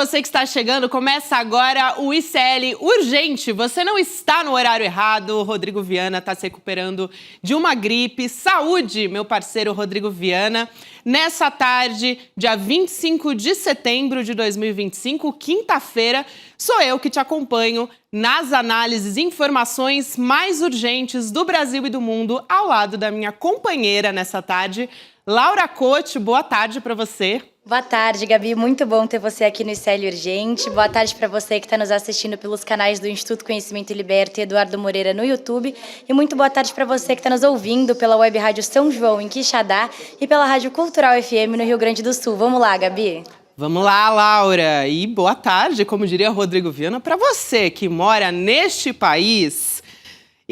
você que está chegando, começa agora o ICL Urgente. Você não está no horário errado, o Rodrigo Viana está se recuperando de uma gripe. Saúde, meu parceiro Rodrigo Viana. Nessa tarde, dia 25 de setembro de 2025, quinta-feira, sou eu que te acompanho nas análises e informações mais urgentes do Brasil e do mundo, ao lado da minha companheira nessa tarde, Laura Cote. Boa tarde para você. Boa tarde, Gabi. Muito bom ter você aqui no ICL Urgente. Boa tarde para você que está nos assistindo pelos canais do Instituto Conhecimento e Liberta e Eduardo Moreira no YouTube. E muito boa tarde para você que está nos ouvindo pela Web Rádio São João, em Quixadá, e pela Rádio Cultural FM no Rio Grande do Sul. Vamos lá, Gabi. Vamos lá, Laura. E boa tarde, como diria Rodrigo Viana, para você que mora neste país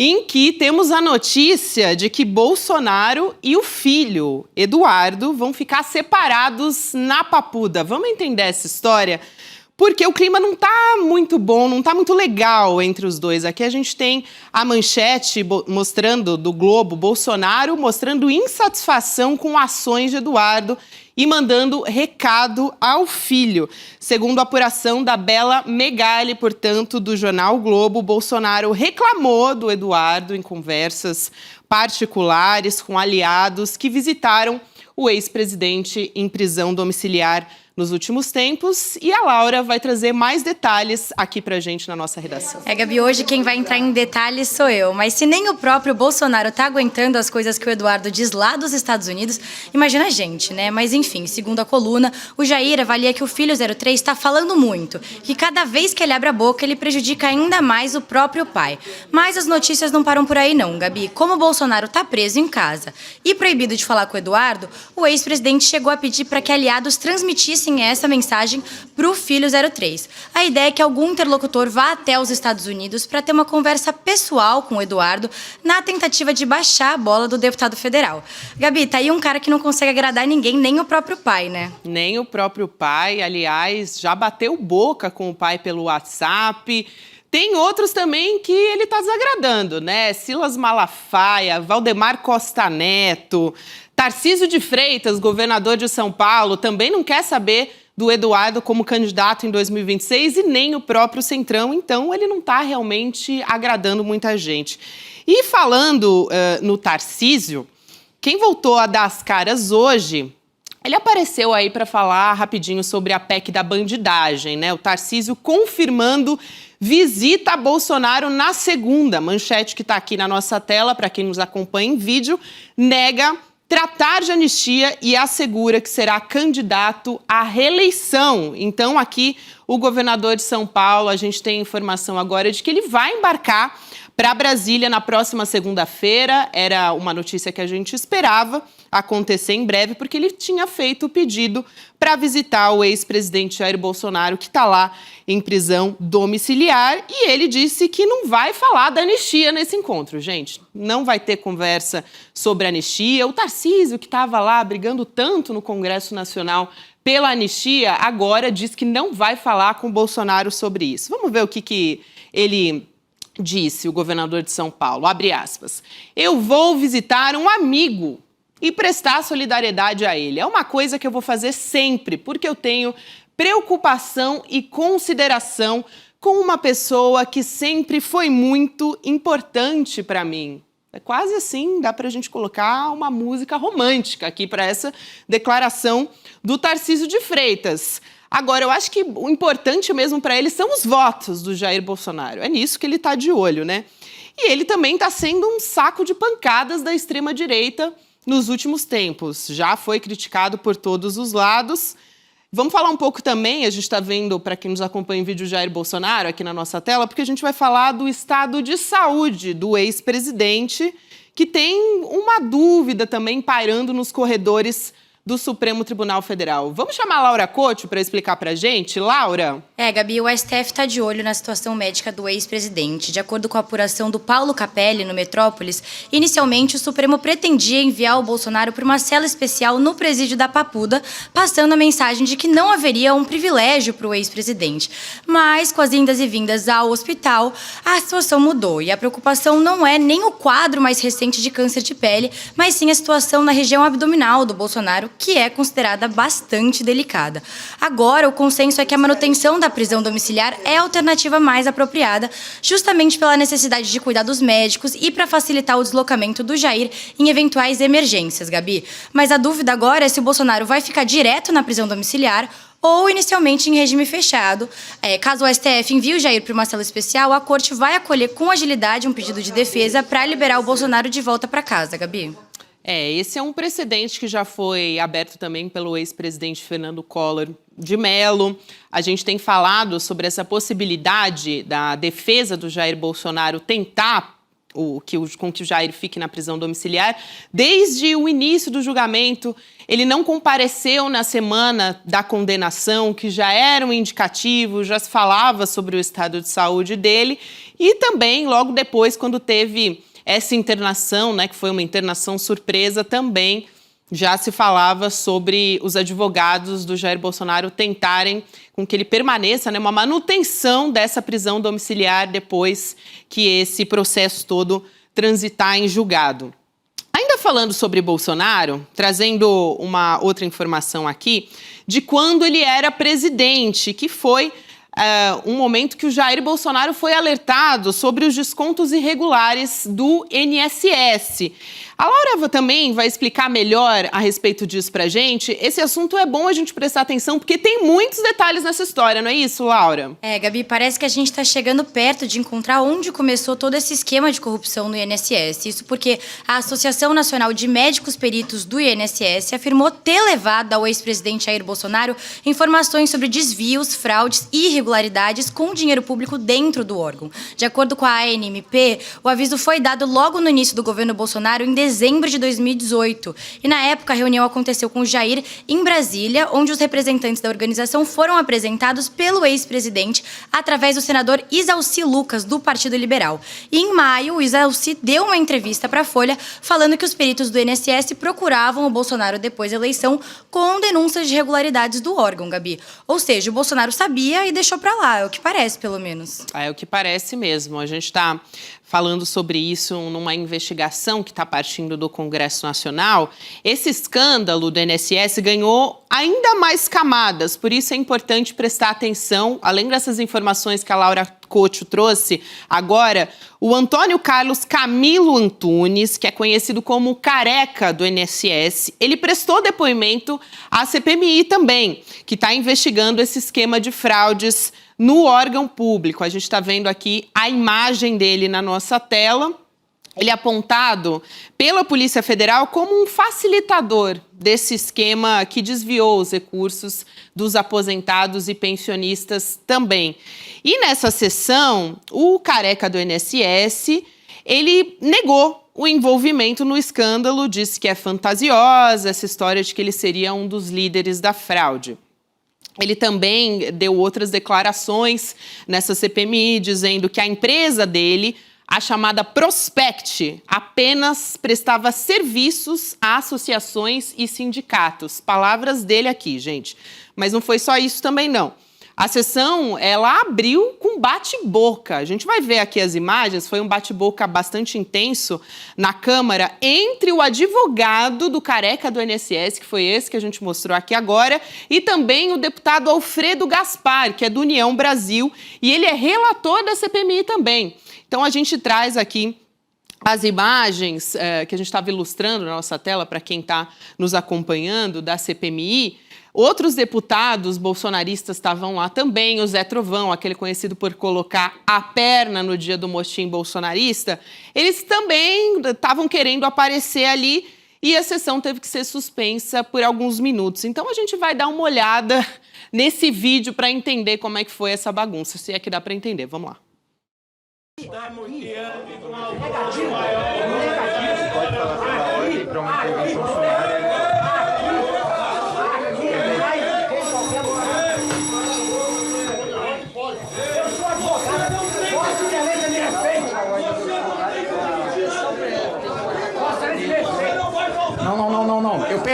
em que temos a notícia de que Bolsonaro e o filho, Eduardo, vão ficar separados na Papuda. Vamos entender essa história? Porque o clima não está muito bom, não está muito legal entre os dois. Aqui a gente tem a manchete mostrando do Globo, Bolsonaro mostrando insatisfação com ações de Eduardo e mandando recado ao filho. Segundo a apuração da Bela Megali, portanto, do jornal o Globo, Bolsonaro reclamou do Eduardo em conversas particulares com aliados que visitaram o ex-presidente em prisão domiciliar nos últimos tempos, e a Laura vai trazer mais detalhes aqui pra gente na nossa redação. Gabi, hoje quem vai entrar em detalhes sou eu, mas se nem o próprio Bolsonaro tá aguentando as coisas que o Eduardo diz lá dos Estados Unidos, imagina a gente, né? Mas enfim, segundo a coluna, o Jair avalia que o filho 03 está falando muito, que cada vez que ele abre a boca, ele prejudica ainda mais o próprio pai. Mas as notícias não param por aí não, Gabi. Como o Bolsonaro tá preso em casa e proibido de falar com o Eduardo, o ex-presidente chegou a pedir para que aliados transmitissem essa mensagem para o filho 03. A ideia é que algum interlocutor vá até os Estados Unidos para ter uma conversa pessoal com o Eduardo na tentativa de baixar a bola do deputado federal. Gabi, tá aí um cara que não consegue agradar ninguém, nem o próprio pai, né? Nem o próprio pai, aliás, já bateu boca com o pai pelo WhatsApp. Tem outros também que ele tá desagradando, né? Silas Malafaia, Valdemar Costa Neto, Tarcísio de Freitas, governador de São Paulo, também não quer saber do Eduardo como candidato em 2026 e nem o próprio Centrão, então ele não está realmente agradando muita gente. E falando no Tarcísio, quem voltou a dar as caras hoje, ele apareceu aí para falar rapidinho sobre a PEC da bandidagem, né? O Tarcísio confirmando visita a Bolsonaro na segunda. Manchete que está aqui na nossa tela, para quem nos acompanha em vídeo, nega tratar de anistia e assegura que será candidato à reeleição. Então, aqui, o governador de São Paulo, a gente tem informação agora de que ele vai embarcar para Brasília na próxima segunda-feira. Era uma notícia que a gente esperava acontecer em breve, porque ele tinha feito o pedido para visitar o ex-presidente Jair Bolsonaro, que está lá em prisão domiciliar, e ele disse que não vai falar da anistia nesse encontro, gente. Não vai ter conversa sobre anistia. O Tarcísio, que estava lá brigando tanto no Congresso Nacional pela anistia, agora diz que não vai falar com o Bolsonaro sobre isso. Vamos ver o que ele disse, o governador de São Paulo, abre aspas: "Eu vou visitar um amigo e prestar solidariedade a ele. É uma coisa que eu vou fazer sempre, porque eu tenho preocupação e consideração com uma pessoa que sempre foi muito importante para mim." É quase assim, dá para a gente colocar uma música romântica aqui para essa declaração do Tarcísio de Freitas. Agora, eu acho que o importante mesmo para ele são os votos do Jair Bolsonaro. É nisso que ele está de olho, né? E ele também está sendo um saco de pancadas da extrema-direita nos últimos tempos. Já foi criticado por todos os lados. Vamos falar um pouco também, a gente está vendo, para quem nos acompanha em vídeo, Jair Bolsonaro aqui na nossa tela, porque a gente vai falar do estado de saúde do ex-presidente, que tem uma dúvida também pairando nos corredores do Supremo Tribunal Federal. Vamos chamar a Laura Cote para explicar para a gente? Laura? Gabi, o STF está de olho na situação médica do ex-presidente. De acordo com a apuração do Paulo Capelli, no Metrópolis, inicialmente o Supremo pretendia enviar o Bolsonaro para uma cela especial no presídio da Papuda, passando a mensagem de que não haveria um privilégio para o ex-presidente. Mas, com as indas e vindas ao hospital, a situação mudou. E a preocupação não é nem o quadro mais recente de câncer de pele, mas sim a situação na região abdominal do Bolsonaro, que é considerada bastante delicada. Agora, o consenso é que a manutenção da prisão domiciliar é a alternativa mais apropriada, justamente pela necessidade de cuidados médicos e para facilitar o deslocamento do Jair em eventuais emergências, Gabi. Mas a dúvida agora é se o Bolsonaro vai ficar direto na prisão domiciliar ou inicialmente em regime fechado. Caso o STF envie o Jair para uma cela especial, a corte vai acolher com agilidade um pedido de defesa para liberar o Bolsonaro de volta para casa, Gabi. Esse é um precedente que já foi aberto também pelo ex-presidente Fernando Collor de Mello. A gente tem falado sobre essa possibilidade da defesa do Jair Bolsonaro tentar com que o Jair fique na prisão domiciliar. Desde o início do julgamento, ele não compareceu na semana da condenação, que já era um indicativo, já se falava sobre o estado de saúde dele. E também, logo depois, quando teve essa internação, né, que foi uma internação surpresa, também já se falava sobre os advogados do Jair Bolsonaro tentarem com que ele permaneça, né, uma manutenção dessa prisão domiciliar depois que esse processo todo transitar em julgado. Ainda falando sobre Bolsonaro, trazendo uma outra informação aqui de quando ele era presidente, que foi um momento que o Jair Bolsonaro foi alertado sobre os descontos irregulares do INSS. A Laura também vai explicar melhor a respeito disso pra gente. Esse assunto é bom a gente prestar atenção, porque tem muitos detalhes nessa história, não é isso, Laura? Gabi, parece que a gente está chegando perto de encontrar onde começou todo esse esquema de corrupção no INSS. Isso porque a Associação Nacional de Médicos Peritos do INSS afirmou ter levado ao ex-presidente Jair Bolsonaro informações sobre desvios, fraudes e irregularidades com dinheiro público dentro do órgão. De acordo com a ANMP, o aviso foi dado logo no início do governo Bolsonaro, em dezembro de 2018. E na época a reunião aconteceu com o Jair em Brasília, onde os representantes da organização foram apresentados pelo ex-presidente através do senador Isalci Lucas, do Partido Liberal. E em maio, o Isalci deu uma entrevista para a Folha falando que os peritos do INSS procuravam o Bolsonaro depois da eleição com denúncias de irregularidades do órgão, Gabi. Ou seja, o Bolsonaro sabia e deixou para lá, é o que parece, pelo menos. É o que parece mesmo. A gente está falando sobre isso numa investigação que está partindo do Congresso Nacional. Esse escândalo do INSS ganhou ainda mais camadas, por isso é importante prestar atenção. Além dessas informações que a Laura Couto trouxe, agora o Antônio Carlos Camilo Antunes, que é conhecido como Careca do INSS, ele prestou depoimento à CPMI também, que está investigando esse esquema de fraudes no órgão público. A gente está vendo aqui a imagem dele na nossa tela. Ele é apontado pela Polícia Federal como um facilitador desse esquema que desviou os recursos dos aposentados e pensionistas também. E nessa sessão, o Careca do INSS, ele negou o envolvimento no escândalo, disse que é fantasiosa essa história de que ele seria um dos líderes da fraude. Ele também deu outras declarações nessa CPMI, dizendo que a empresa dele, a chamada Prospect, apenas prestava serviços a associações e sindicatos. Palavras dele aqui, gente. Mas não foi só isso também, não. A sessão, ela abriu com bate-boca. A gente vai ver aqui as imagens, foi um bate-boca bastante intenso na Câmara entre o advogado do Careca do INSS, que foi esse que a gente mostrou aqui agora, e também o deputado Alfredo Gaspar, que é do União Brasil, e ele é relator da CPMI também. Então a gente traz aqui as imagens que a gente estava ilustrando na nossa tela para quem está nos acompanhando da CPMI. Outros deputados bolsonaristas estavam lá também, o Zé Trovão, aquele conhecido por colocar a perna no dia do motim bolsonarista, eles também estavam querendo aparecer ali e a sessão teve que ser suspensa por alguns minutos. Então a gente vai dar uma olhada nesse vídeo para entender como é que foi essa bagunça, se é que dá para entender. Vamos lá. Negativo. Pode falar sobre a ordem para uma intervenção sumária.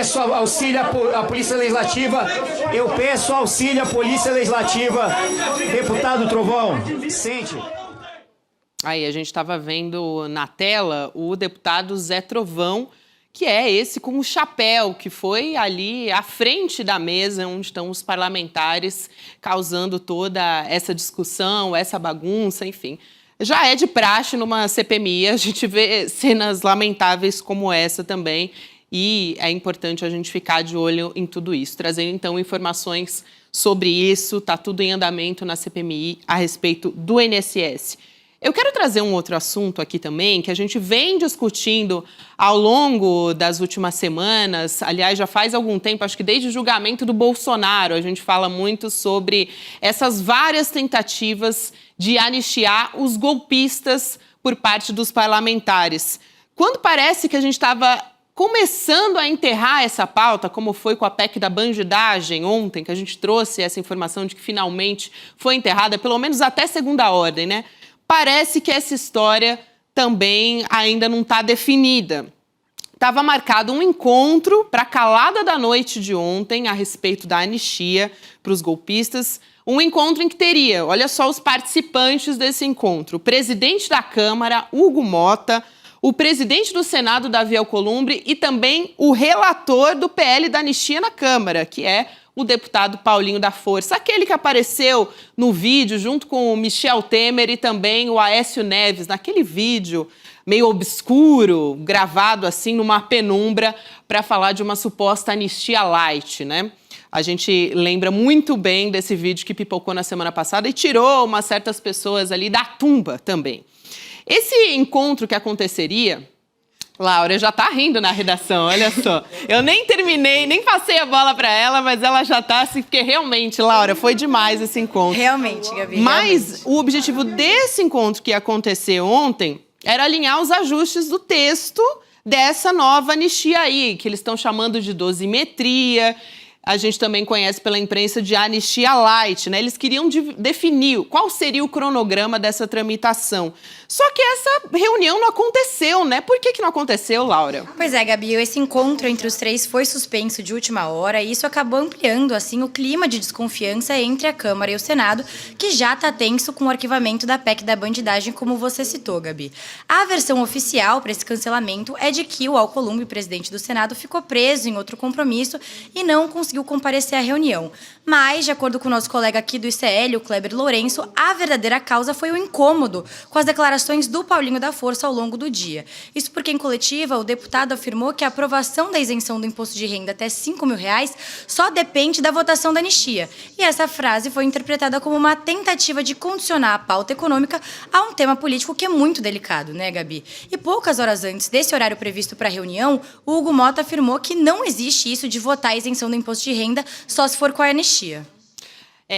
peço auxílio à Polícia Legislativa. Eu peço auxílio à Polícia Legislativa. Deputado Trovão, sente. Aí, a gente estava vendo na tela o deputado Zé Trovão, que é esse com o chapéu, que foi ali à frente da mesa onde estão os parlamentares, causando toda essa discussão, essa bagunça, enfim. Já é de praxe numa CPMI, a gente vê cenas lamentáveis como essa também, e é importante a gente ficar de olho em tudo isso, trazendo então informações sobre isso, está tudo em andamento na CPMI a respeito do INSS. Eu quero trazer um outro assunto aqui também, que a gente vem discutindo ao longo das últimas semanas, aliás, já faz algum tempo, acho que desde o julgamento do Bolsonaro, a gente fala muito sobre essas várias tentativas de anistiar os golpistas por parte dos parlamentares. Quando parece que a gente estava começando a enterrar essa pauta, como foi com a PEC da bandidagem ontem, que a gente trouxe essa informação de que finalmente foi enterrada, pelo menos até segunda ordem, né? Parece que essa história também ainda não está definida. Estava marcado um encontro para a calada da noite de ontem a respeito da anistia para os golpistas. Um encontro em que teria, olha só os participantes desse encontro, o presidente da Câmara, Hugo Mota, o presidente do Senado, Davi Alcolumbre, e também o relator do PL da anistia na Câmara, que é o deputado Paulinho da Força, aquele que apareceu no vídeo junto com o Michel Temer e também o Aécio Neves, naquele vídeo meio obscuro, gravado assim numa penumbra, para falar de uma suposta anistia light, né? A gente lembra muito bem desse vídeo que pipocou na semana passada e tirou umas certas pessoas ali da tumba também. Esse encontro que aconteceria... Laura já tá rindo na redação, olha só. Eu nem terminei, nem passei a bola para ela, mas ela já tá assim, porque realmente, Laura, foi demais esse encontro. Realmente, Gabi. Mas realmente. O objetivo desse encontro que ia acontecer ontem era alinhar os ajustes do texto dessa nova anistia aí, que eles estão chamando de dosimetria. A gente também conhece pela imprensa de anistia light, né? Eles queriam definir qual seria o cronograma dessa tramitação. Só que essa reunião não aconteceu, né? Por que não aconteceu, Laura? Pois é, Gabi, esse encontro entre os três foi suspenso de última hora e isso acabou ampliando, assim, o clima de desconfiança entre a Câmara e o Senado, que já está tenso com o arquivamento da PEC da bandidagem, como você citou, Gabi. A versão oficial para esse cancelamento é de que o Alcolumbre, presidente do Senado, ficou preso em outro compromisso e não conseguiu comparecer à reunião. Mas, de acordo com o nosso colega aqui do ICL, o Kleber Lourenço, a verdadeira causa foi o incômodo com as declarações do Paulinho da Força ao longo do dia. Isso porque, em coletiva, o deputado afirmou que a aprovação da isenção do imposto de renda até R$5.000 só depende da votação da anistia. E essa frase foi interpretada como uma tentativa de condicionar a pauta econômica a um tema político que é muito delicado, né, Gabi? E poucas horas antes desse horário previsto para a reunião, o Hugo Mota afirmou que não existe isso de votar a isenção do imposto de renda só se for com a anistia.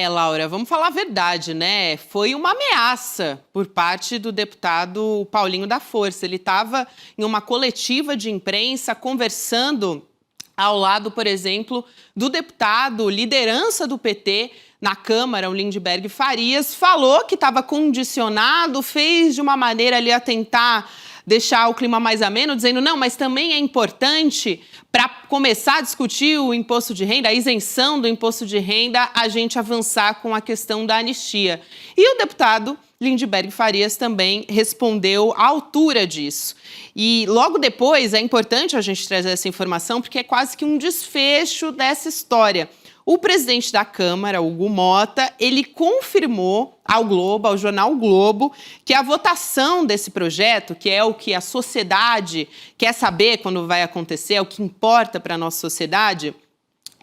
Laura, vamos falar a verdade, né? Foi uma ameaça por parte do deputado Paulinho da Força. Ele estava em uma coletiva de imprensa conversando ao lado, por exemplo, do deputado liderança do PT na Câmara, o Lindbergh Farias, falou que estava condicionado, fez de uma maneira ali a tentar deixar o clima mais ameno, dizendo, não, mas também é importante para começar a discutir o imposto de renda, a isenção do imposto de renda, a gente avançar com a questão da anistia. E o deputado Lindbergh Farias também respondeu à altura disso. E logo depois, é importante a gente trazer essa informação, porque é quase que um desfecho dessa história. O presidente da Câmara, Hugo Mota, ele confirmou ao Globo, ao jornal Globo, que a votação desse projeto, que é o que a sociedade quer saber quando vai acontecer, é o que importa para a nossa sociedade,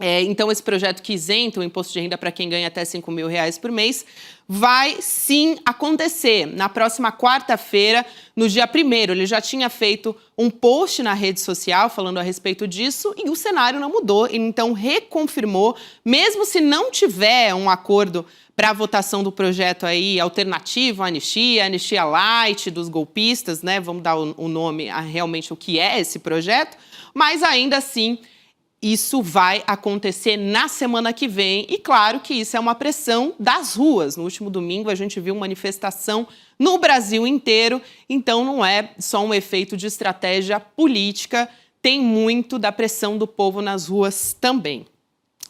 então esse projeto que isenta o imposto de renda para quem ganha até R$5.000 por mês, vai sim acontecer. Na próxima quarta-feira, no dia 1º, ele já tinha feito um post na rede social falando a respeito disso e o cenário não mudou. Ele então reconfirmou, mesmo se não tiver um acordo para a votação do projeto aí alternativo, anistia light dos golpistas, né? Vamos dar o nome a realmente o que é esse projeto, mas ainda assim isso vai acontecer na semana que vem e claro que isso é uma pressão das ruas. No último domingo a gente viu manifestação no Brasil inteiro, então não é só um efeito de estratégia política, tem muito da pressão do povo nas ruas também.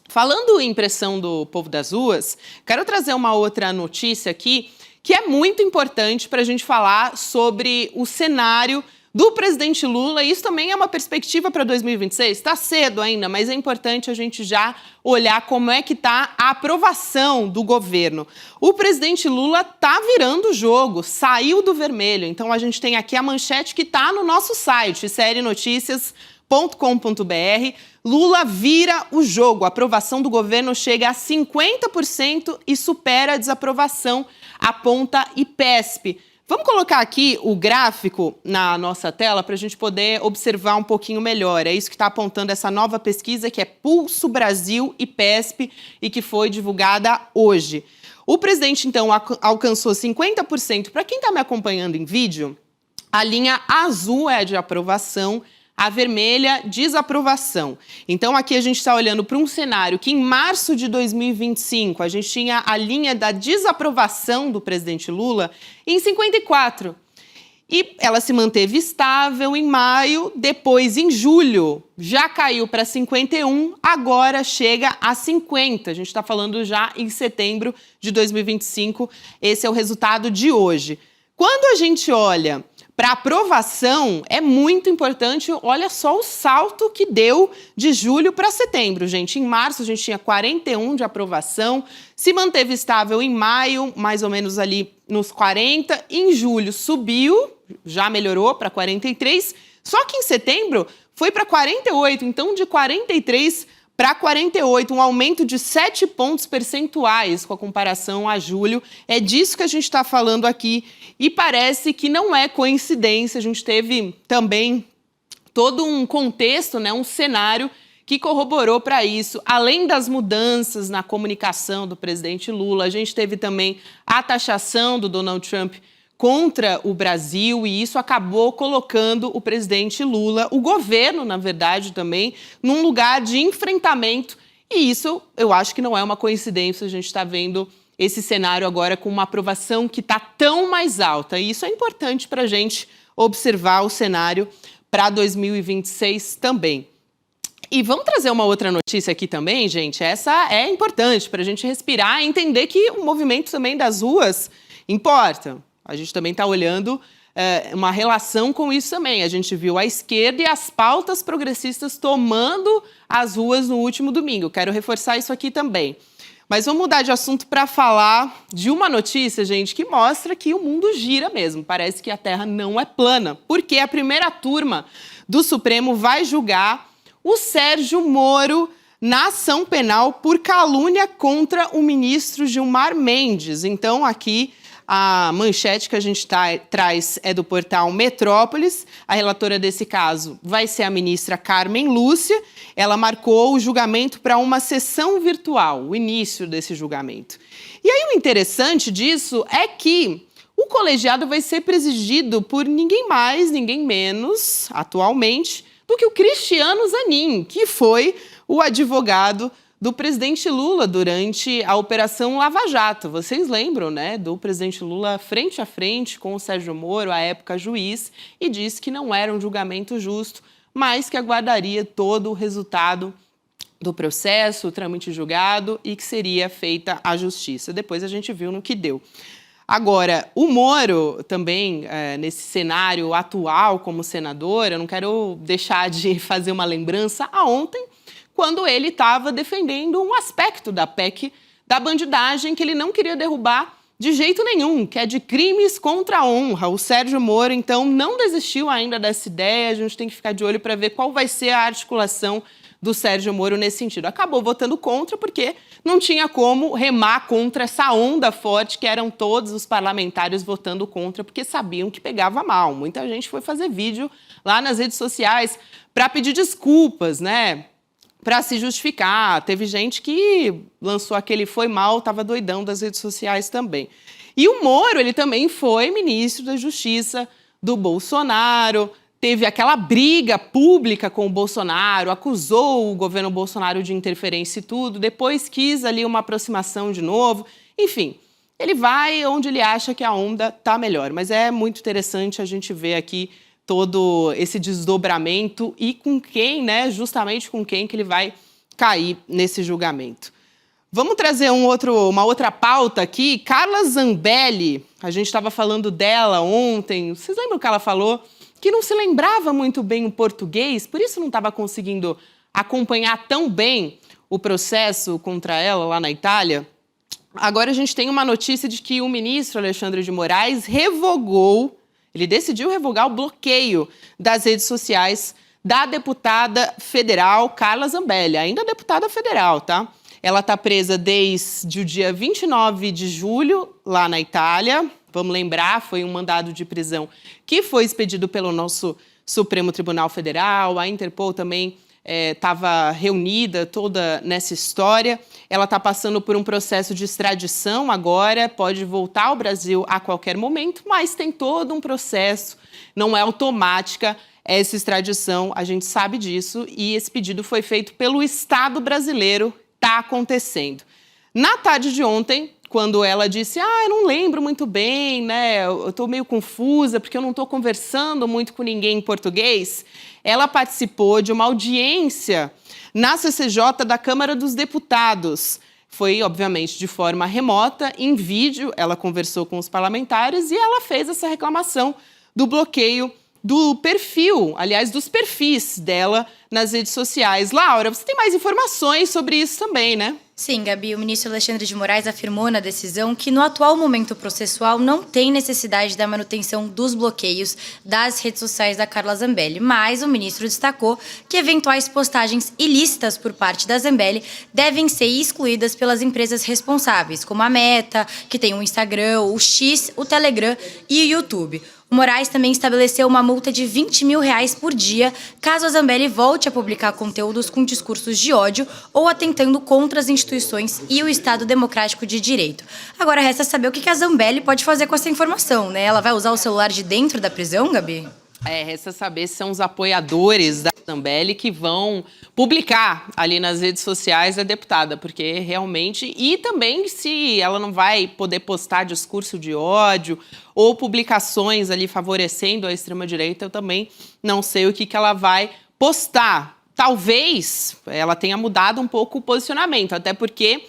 Falando em pressão do povo das ruas, quero trazer uma outra notícia aqui que é muito importante para a gente falar sobre o cenário do presidente Lula. Isso também é uma perspectiva para 2026. Está cedo ainda, mas é importante a gente já olhar como é que está a aprovação do governo. O presidente Lula está virando o jogo, saiu do vermelho. Então a gente tem aqui a manchete que está no nosso site, serienoticias.com.br. Lula vira o jogo. A aprovação do governo chega a 50% e supera a desaprovação, aponta IPESP. Vamos colocar aqui o gráfico na nossa tela para a gente poder observar um pouquinho melhor. É isso que está apontando essa nova pesquisa, que é Pulso Brasil IPESP e que foi divulgada hoje. O presidente, então, alcançou 50%. Para quem está me acompanhando em vídeo, a linha azul é a de aprovação, a vermelha, desaprovação. Então, aqui a gente está olhando para um cenário que, em março de 2025, a gente tinha a linha da desaprovação do presidente Lula em 54%. E ela se manteve estável em maio, depois, em julho, já caiu para 51%, agora chega a 50%. A gente está falando já em setembro de 2025, esse é o resultado de hoje. Quando a gente olha para aprovação, é muito importante, olha só o salto que deu de julho para setembro, gente. Em março a gente tinha 41% de aprovação, se manteve estável em maio, mais ou menos ali nos 40%, em julho subiu, já melhorou para 43%, só que em setembro foi para 48%, então de 43% para 48%, um aumento de 7 pontos percentuais com a comparação a julho. É disso que a gente está falando aqui e parece que não é coincidência. A gente teve também todo um contexto, né, um cenário que corroborou para isso. Além das mudanças na comunicação do presidente Lula, a gente teve também a taxação do Donald Trump contra o Brasil, e isso acabou colocando o presidente Lula, o governo, na verdade, também, num lugar de enfrentamento. E isso, eu acho que não é uma coincidência, a gente está vendo esse cenário agora com uma aprovação que está tão mais alta. E isso é importante para a gente observar o cenário para 2026 também. E vamos trazer uma outra notícia aqui também, gente. Essa é importante para a gente respirar e entender que o movimento também das ruas importa. A gente também está olhando uma relação com isso também. A gente viu a esquerda e as pautas progressistas tomando as ruas no último domingo. Quero reforçar isso aqui também. Mas vamos mudar de assunto para falar de uma notícia, gente, que mostra que o mundo gira mesmo. Parece que a Terra não é plana, porque a primeira turma do Supremo vai julgar o Sérgio Moro na ação penal por calúnia contra o ministro Gilmar Mendes. Então, aqui a manchete que a gente traz é do portal Metrópolis. A relatora desse caso vai ser a ministra Carmen Lúcia. Ela marcou o julgamento para uma sessão virtual, o início desse julgamento. E aí o interessante disso é que o colegiado vai ser presidido por ninguém mais, ninguém menos, atualmente, do que o Cristiano Zanin, que foi o advogado do presidente Lula durante a Operação Lava Jato. Vocês lembram, né, do presidente Lula frente a frente com o Sérgio Moro, à época juiz, e disse que não era um julgamento justo, mas que aguardaria todo o resultado do processo, o trâmite julgado e que seria feita a justiça. Depois a gente viu no que deu. Agora, o Moro também, nesse cenário atual como senador, eu não quero deixar de fazer uma lembrança a ontem, quando ele estava defendendo um aspecto da PEC da bandidagem que ele não queria derrubar de jeito nenhum, que é de crimes contra a honra. O Sérgio Moro, então, não desistiu ainda dessa ideia. A gente tem que ficar de olho para ver qual vai ser a articulação do Sérgio Moro nesse sentido. Acabou votando contra porque não tinha como remar contra essa onda forte que eram todos os parlamentares votando contra porque sabiam que pegava mal. Muita gente foi fazer vídeo lá nas redes sociais para pedir desculpas, né? Para se justificar. Teve gente que lançou aquele foi mal, estava doidão das redes sociais também. E o Moro, ele também foi ministro da Justiça do Bolsonaro, teve aquela briga pública com o Bolsonaro, acusou o governo Bolsonaro de interferência e tudo, depois quis ali uma aproximação de novo. Enfim, ele vai onde ele acha que a onda está melhor. Mas é muito interessante a gente ver aqui todo esse desdobramento e com quem, né, justamente com quem que ele vai cair nesse julgamento. Vamos trazer uma outra pauta aqui. Carla Zambelli, a gente estava falando dela ontem. Vocês lembram que ela falou que não se lembrava muito bem o português, por isso não estava conseguindo acompanhar tão bem o processo contra ela lá na Itália? Agora a gente tem uma notícia de que o ministro Alexandre de Moraes decidiu revogar o bloqueio das redes sociais da deputada federal Carla Zambelli, ainda deputada federal, tá? Ela está presa desde o dia 29 de julho, lá na Itália. Vamos lembrar, foi um mandado de prisão que foi expedido pelo nosso Supremo Tribunal Federal. A Interpol também estava reunida toda nessa história. Ela está passando por um processo de extradição agora, pode voltar ao Brasil a qualquer momento, mas tem todo um processo, não é automática essa extradição, a gente sabe disso, e esse pedido foi feito pelo Estado brasileiro. Está acontecendo. Na tarde de ontem, quando ela disse, eu não lembro muito bem, né, eu estou meio confusa porque eu não estou conversando muito com ninguém em português, ela participou de uma audiência na CCJ da Câmara dos Deputados. Foi, obviamente, de forma remota, em vídeo, ela conversou com os parlamentares e ela fez essa reclamação do bloqueio do perfil, aliás, dos perfis dela nas redes sociais. Laura, você tem mais informações sobre isso também, né? Sim, Gabi, o ministro Alexandre de Moraes afirmou na decisão que no atual momento processual não tem necessidade da manutenção dos bloqueios das redes sociais da Carla Zambelli, mas o ministro destacou que eventuais postagens ilícitas por parte da Zambelli devem ser excluídas pelas empresas responsáveis, como a Meta, que tem o Instagram, o X, o Telegram e o YouTube. O Moraes também estabeleceu uma multa de R$20 mil por dia caso a Zambelli volte a publicar conteúdos com discursos de ódio ou atentando contra as instituições e o Estado Democrático de Direito. Agora resta saber o que a Zambelli pode fazer com essa informação, né? Ela vai usar o celular de dentro da prisão, Gabi? Resta saber se são os apoiadores da Zambelli que vão publicar ali nas redes sociais da deputada, porque realmente... E também se ela não vai poder postar discurso de ódio ou publicações ali favorecendo a extrema-direita, eu também não sei o que ela vai postar. Talvez ela tenha mudado um pouco o posicionamento, até porque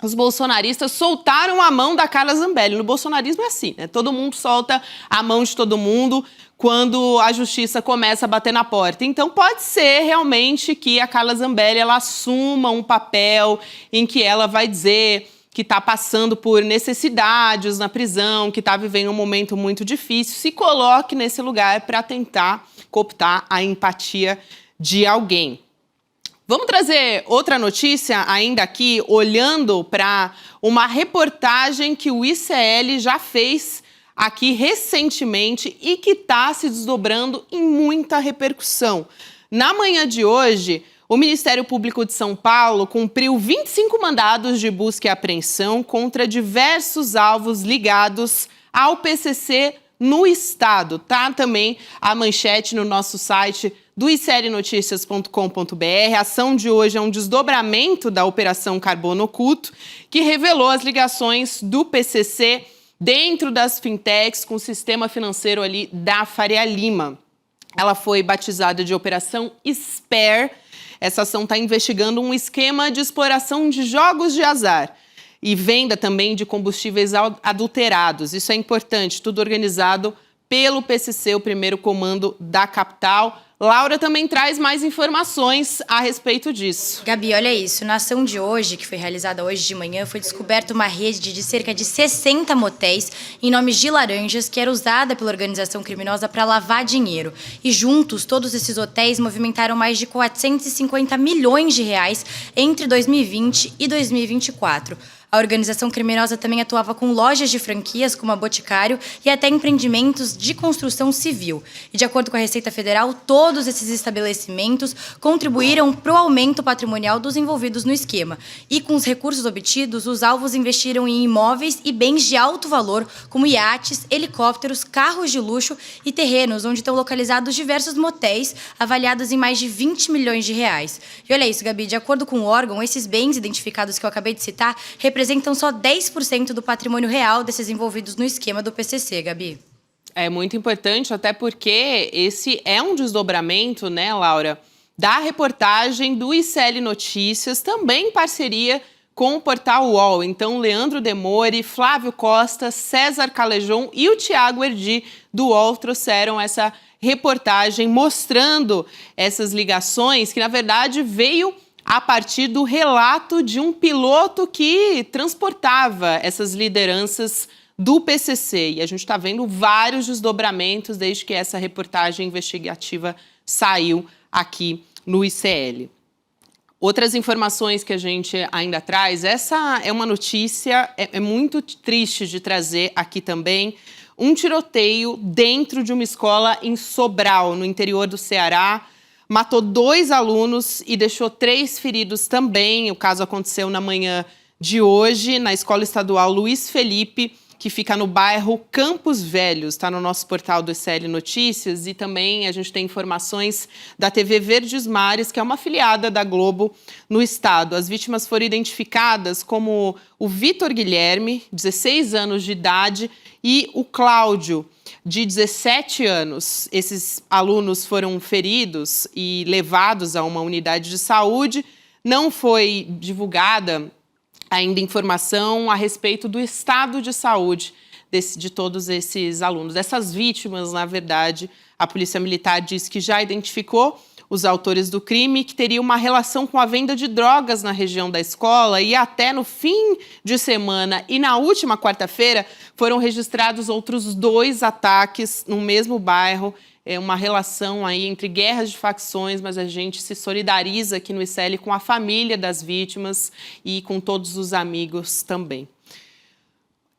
os bolsonaristas soltaram a mão da Carla Zambelli. No bolsonarismo é assim, né? Todo mundo solta a mão de todo mundo quando a justiça começa a bater na porta. Então, pode ser realmente que a Carla Zambelli ela assuma um papel em que ela vai dizer que está passando por necessidades na prisão, que está vivendo um momento muito difícil, se coloque nesse lugar para tentar cooptar a empatia de alguém. Vamos trazer outra notícia ainda aqui, olhando para uma reportagem que o ICL já fez aqui recentemente e que está se desdobrando em muita repercussão. Na manhã de hoje, o Ministério Público de São Paulo cumpriu 25 mandados de busca e apreensão contra diversos alvos ligados ao PCC no Estado. Tá também a manchete no nosso site do iclnoticias.com.br. A ação de hoje é um desdobramento da Operação Carbono Oculto, que revelou as ligações do PCC dentro das fintechs com o sistema financeiro ali da Faria Lima. Ela foi batizada de Operação SPARE. Essa ação está investigando um esquema de exploração de jogos de azar e venda também de combustíveis adulterados. Isso é importante, tudo organizado pelo PCC, o primeiro comando da capital. Laura também traz mais informações a respeito disso. Gabi, olha isso. Na ação de hoje, que foi realizada hoje de manhã, foi descoberta uma rede de cerca de 60 motéis em nomes de laranjas que era usada pela organização criminosa para lavar dinheiro. E juntos, todos esses hotéis movimentaram mais de 450 milhões de reais entre 2020 e 2024. A organização criminosa também atuava com lojas de franquias, como a Boticário, e até empreendimentos de construção civil. E, de acordo com a Receita Federal, todos esses estabelecimentos contribuíram para o aumento patrimonial dos envolvidos no esquema. E, com os recursos obtidos, os alvos investiram em imóveis e bens de alto valor, como iates, helicópteros, carros de luxo e terrenos, onde estão localizados diversos motéis, avaliados em mais de 20 milhões de reais. E olha isso, Gabi, de acordo com o órgão, esses bens identificados que eu acabei de citar representam só 10% do patrimônio real desses envolvidos no esquema do PCC, Gabi. É muito importante, até porque esse é um desdobramento, né, Laura, da reportagem do ICL Notícias, também em parceria com o portal UOL. Então, Leandro Demore, Flávio Costa, César Calejon e o Tiago Erdi do UOL trouxeram essa reportagem mostrando essas ligações que, na verdade, veio a partir do relato de um piloto que transportava essas lideranças do PCC. E a gente está vendo vários desdobramentos desde que essa reportagem investigativa saiu aqui no ICL. Outras informações que a gente ainda traz, essa é uma notícia, é muito triste de trazer aqui também, um tiroteio dentro de uma escola em Sobral, no interior do Ceará, matou 2 alunos e deixou 3 feridos também. O caso aconteceu na manhã de hoje, na Escola Estadual Luiz Felipe, que fica no bairro Campos Velhos, está no nosso portal do ICL Notícias, e também a gente tem informações da TV Verdes Mares, que é uma afiliada da Globo no estado. As vítimas foram identificadas como o Vitor Guilherme, 16 anos de idade, e o Cláudio, de 17 anos. Esses alunos foram feridos e levados a uma unidade de saúde. Não foi divulgada ainda informação a respeito do estado de saúde de todos esses alunos. Essas vítimas, na verdade, a Polícia Militar diz que já identificou os autores do crime, que teria uma relação com a venda de drogas na região da escola, e até no fim de semana e na última quarta-feira foram registrados outros 2 ataques no mesmo bairro. É uma relação aí entre guerras de facções, mas a gente se solidariza aqui no ICL com a família das vítimas e com todos os amigos também.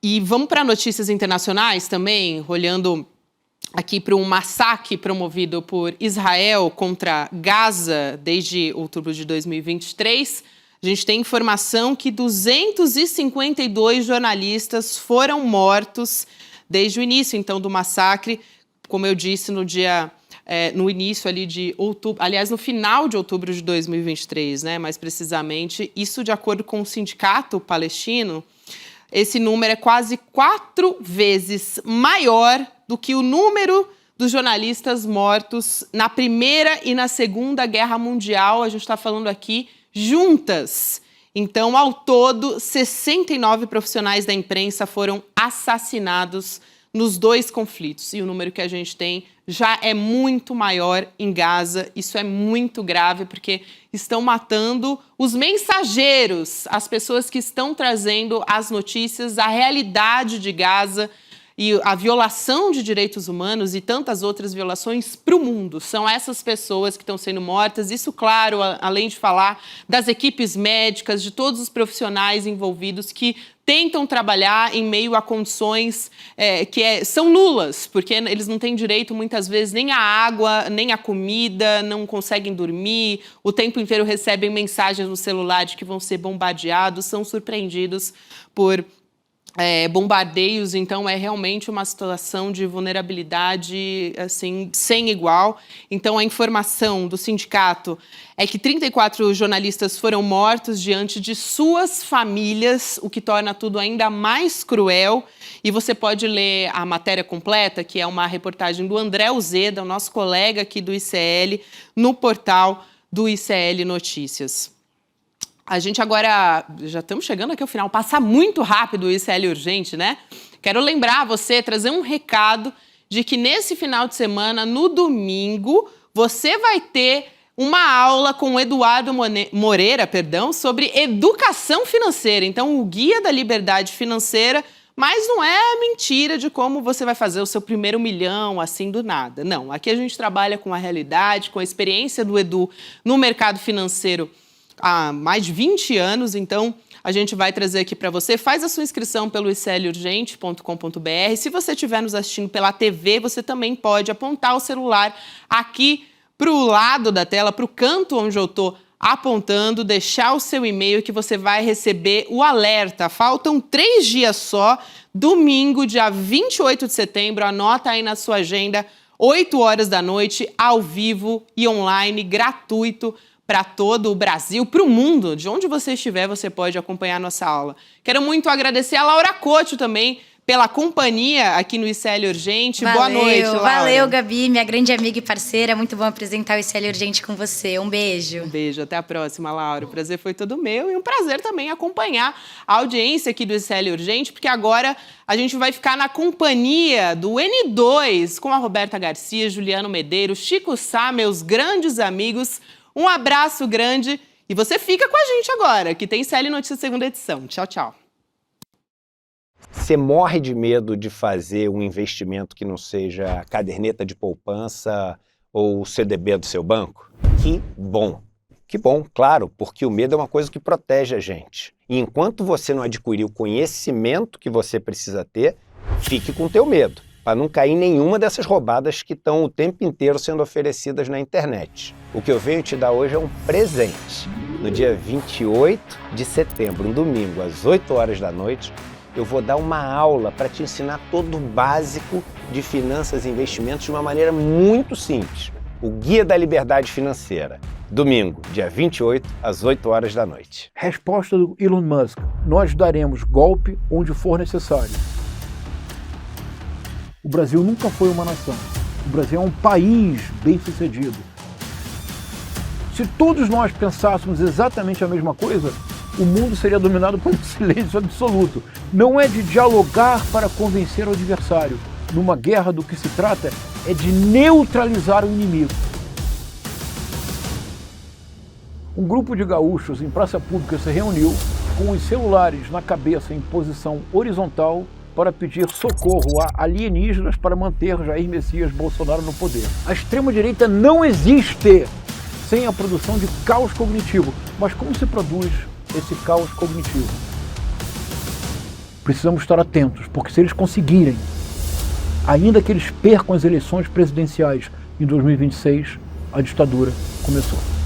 E vamos para notícias internacionais também, olhando aqui para um massacre promovido por Israel contra Gaza desde outubro de 2023. A gente tem informação que 252 jornalistas foram mortos desde o início, então, do massacre. Como eu disse, no início ali de outubro, aliás, no final de outubro de 2023, né, mais precisamente, isso de acordo com o sindicato palestino, esse número é quase 4 vezes maior do que o número dos jornalistas mortos na Primeira e na Segunda Guerra Mundial. A gente está falando aqui juntas. Então, ao todo, 69 profissionais da imprensa foram assassinados nos 2 conflitos. E o número que a gente tem já é muito maior em Gaza. Isso é muito grave, porque estão matando os mensageiros, as pessoas que estão trazendo as notícias, a realidade de Gaza e a violação de direitos humanos e tantas outras violações para o mundo. São essas pessoas que estão sendo mortas. Isso, claro, além de falar das equipes médicas, de todos os profissionais envolvidos que tentam trabalhar em meio a condições são nulas, porque eles não têm direito, muitas vezes, nem à água, nem à comida, não conseguem dormir, o tempo inteiro recebem mensagens no celular de que vão ser bombardeados, são surpreendidos por bombardeios. Então, é realmente uma situação de vulnerabilidade assim, sem igual. Então, a informação do sindicato é que 34 jornalistas foram mortos diante de suas famílias, o que torna tudo ainda mais cruel. E você pode ler a matéria completa, que é uma reportagem do André Uzeda, o nosso colega aqui do ICL, no portal do ICL Notícias. A gente agora, já estamos chegando aqui ao final, passa muito rápido o ICL Urgente, né? Quero lembrar você, trazer um recado de que nesse final de semana, no domingo, você vai ter uma aula com o Eduardo Moreira, sobre educação financeira. Então, o Guia da Liberdade Financeira, mas não é mentira de como você vai fazer o seu primeiro milhão, assim, do nada. Não, aqui a gente trabalha com a realidade, com a experiência do Edu no mercado financeiro há mais de 20 anos, então a gente vai trazer aqui para você. Faz a sua inscrição pelo iclurgente.com.br. Se você estiver nos assistindo pela TV, você também pode apontar o celular aqui para o lado da tela, para o canto onde eu estou apontando, deixar o seu e-mail que você vai receber o alerta. Faltam 3 dias só, domingo, dia 28 de setembro, anota aí na sua agenda, 8 horas da noite, ao vivo e online, gratuito, para todo o Brasil, para o mundo. De onde você estiver, você pode acompanhar a nossa aula. Quero muito agradecer a Laura Couto também pela companhia aqui no ICL Urgente. Valeu, Boa noite, Laura. Valeu, Gabi, minha grande amiga e parceira. Muito bom apresentar o ICL Urgente com você. Um beijo. Um beijo, até a próxima, Laura. O prazer foi todo meu e um prazer também acompanhar a audiência aqui do ICL Urgente, porque agora a gente vai ficar na companhia do N2 com a Roberta Garcia, Juliano Medeiros, Chico Sá, meus grandes amigos. Um abraço grande e você fica com a gente agora, que tem ICL Notícias segunda edição. Tchau, tchau. Você morre de medo de fazer um investimento que não seja caderneta de poupança ou o CDB do seu banco? Que bom! Que bom, claro, porque o medo é uma coisa que protege a gente. E enquanto você não adquirir o conhecimento que você precisa ter, fique com o teu medo, para não cair em nenhuma dessas roubadas que estão o tempo inteiro sendo oferecidas na internet. O que eu venho te dar hoje é um presente. No dia 28 de setembro, um domingo, às 8 horas da noite, eu vou dar uma aula para te ensinar todo o básico de finanças e investimentos de uma maneira muito simples. O Guia da Liberdade Financeira. Domingo, dia 28, às 8 horas da noite. Resposta do Elon Musk. Nós daremos golpe onde for necessário. O Brasil nunca foi uma nação. O Brasil é um país bem-sucedido. Se todos nós pensássemos exatamente a mesma coisa, o mundo seria dominado por um silêncio absoluto. Não é de dialogar para convencer o adversário. Numa guerra, do que se trata é de neutralizar o inimigo. Um grupo de gaúchos em praça pública se reuniu com os celulares na cabeça em posição horizontal para pedir socorro a alienígenas para manter Jair Messias Bolsonaro no poder. A extrema-direita não existe sem a produção de caos cognitivo. Mas como se produz esse caos cognitivo? Precisamos estar atentos, porque se eles conseguirem, ainda que eles percam as eleições presidenciais em 2026, a ditadura começou.